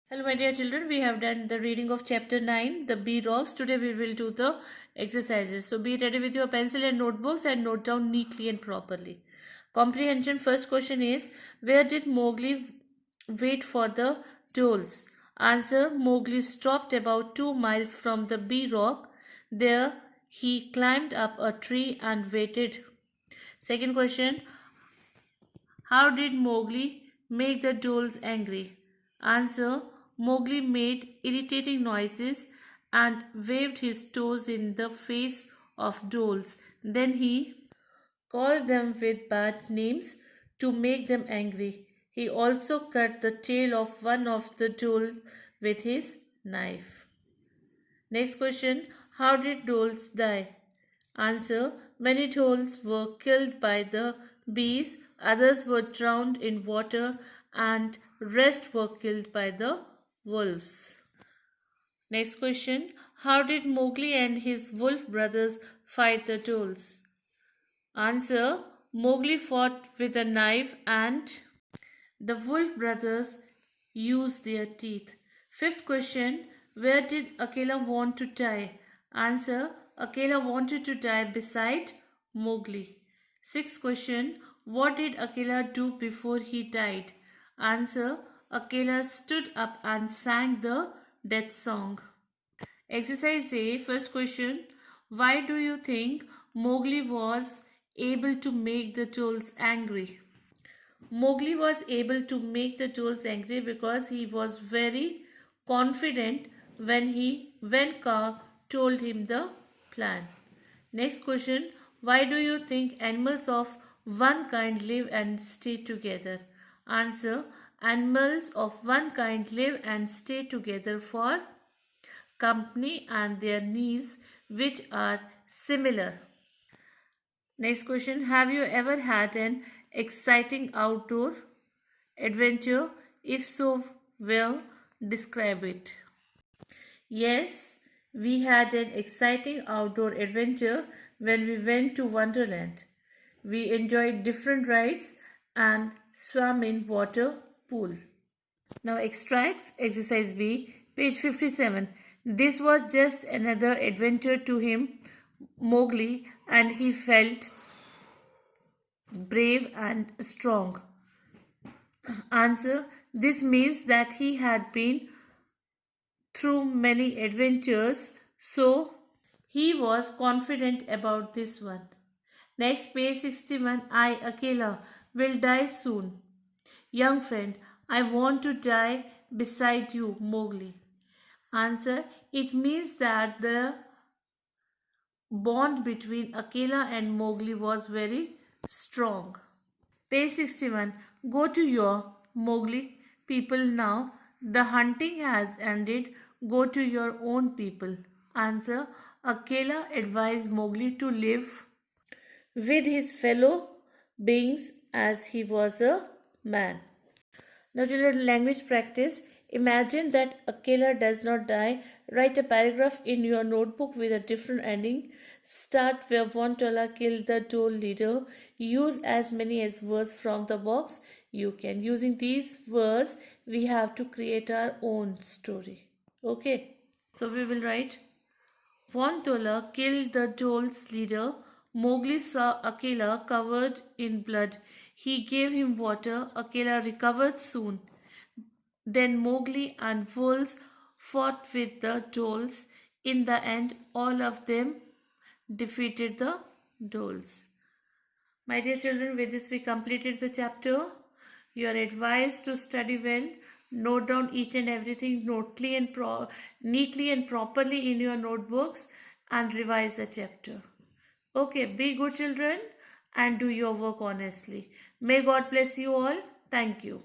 Hello, my dear children. We have done the reading of chapter 9, the Bee Rocks. Today we will do the exercises. So be ready with your pencil and notebooks and note down neatly and properly. Comprehension. First question is, where did Mowgli wait for the dhole? Answer, Mowgli stopped about 2 miles from the Bee Rock. There he climbed up a tree and waited. Second question, how did Mowgli make the dholes angry? Answer, Mowgli made irritating noises and waved his toes in the face of dholes. Then he called them with bad names to make them angry. He also cut the tail of one of the dholes with his knife. Next question, how did dholes die? Answer, many dholes were killed by the bees, others were drowned in water, and rest were killed by the wolves. Next question, how did Mowgli and his wolf brothers fight the dholes? Answer, Mowgli fought with a knife and the wolf brothers used their teeth. Fifth question, where did Akela want to die? Answer, Akela wanted to die beside Mowgli. Sixth question, what did Akela do before he died? Answer, Akela stood up and sang the death song. Exercise A, first question, why do you think Mowgli was able to make the trolls angry? Mowgli was able to make the trolls angry because he was very confident when Kaa told him the plan. Next question, why do you think animals of one kind live and stay together? Answer, animals of one kind live and stay together for company and their needs which are similar. Next question, have you ever had an exciting outdoor adventure? If so, well, describe it. Yes, we had an exciting outdoor adventure when we went to Wonderland. We enjoyed different rides and swam in water pool. Now extracts, exercise B, page 57. This was just another adventure to him, Mowgli, and he felt brave and strong. Answer, this means that he had been through many adventures, so he was confident about this one. Next, page 61. I, Akela, will die soon. Young friend, I want to die beside you, Mowgli. Answer, it means that the bond between Akela and Mowgli was very strong. Page 61. Go to your Mowgli people now. The hunting has ended. Go to your own people. Answer, Akela advised Mowgli to live with his fellow beings as he was a man. Now, children, language practice. Imagine that Akela does not die. Write a paragraph in your notebook with a different ending. Start where Wontola killed the dhole leader. Use as many as words from the box you can. Using these words, we have to create our own story. Okay, so we will write Wontola killed the dhole's leader. Mowgli saw Akela covered in blood. He gave him water. Akela recovered soon. Then Mowgli and wolves fought with the dholes. In the end, all of them defeated the dholes. My dear children, with this we completed the chapter. You are advised to study well. Note down each and everything neatly and properly in your notebooks and revise the chapter. Okay, be good children and do your work honestly. May God bless you all. Thank you.